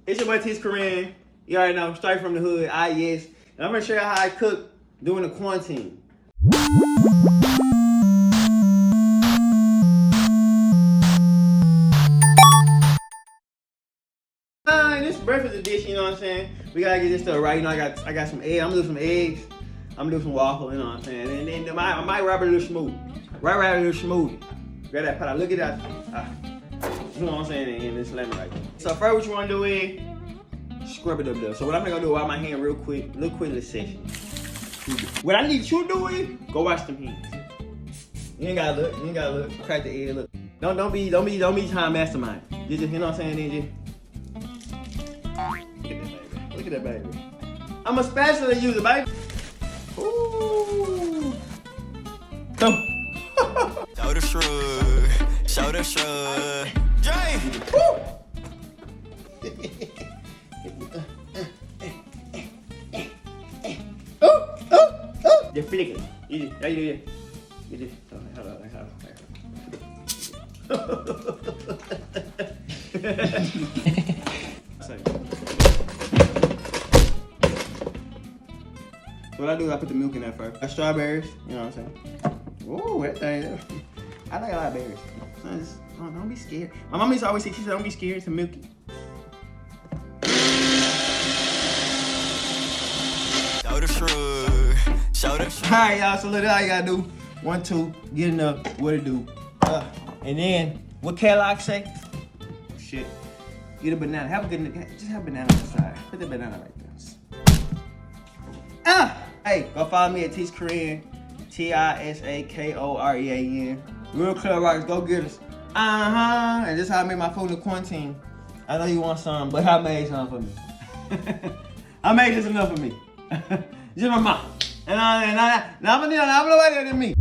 It's your boy Tisa Korean. You already know, straight from the hood, yes. And I'm gonna show you how I cook during the quarantine. This breakfast edition, you know what I'm saying? We gotta get this stuff right. You know, I got some eggs. I'm gonna do some eggs. I'm gonna do some waffles, you know what I'm saying? And then I might wrap a little smoothie. Wrap a little smoothie. Grab that pot out. Look at that. You know what I'm saying? And this lemon right there. So first what you wanna do is scrub it up there. So what I'm gonna do, wipe my hand real quick this session. What I need you to do is go wash them hands. You ain't gotta look. You ain't gotta look. Crack the egg. Look. Don't be trying to mastermind. You just, you know what I'm saying? Then just look at that baby. I'm a spatula user, baby. Ooh. Come. Show the shrug. Show the shrug. Jay. Just flick it. Easy. There you go. You just. Hold on. So what I do, I put the milk in there first. Strawberries, you know what I'm saying? Ooh, that thing. I like a lot of berries. Don't be scared. My mom used to always say, she said, don't be scared, it's a milky. Show the shrug. Show the shrug. Alright, y'all, so look, all you gotta do. 1, 2, get enough, what it do. And then, what Kellogg say? Shit. Get a banana. Have a good, just have a banana on the side. Put the banana right there. Hey, go follow me at TisaKorean. TisaKorean. Real Club Rockers, go get us. And this is how I made my food in the quarantine. I know you want some, but I made some for me. I made just enough for me. Just my mom. And I'm nobody other than me.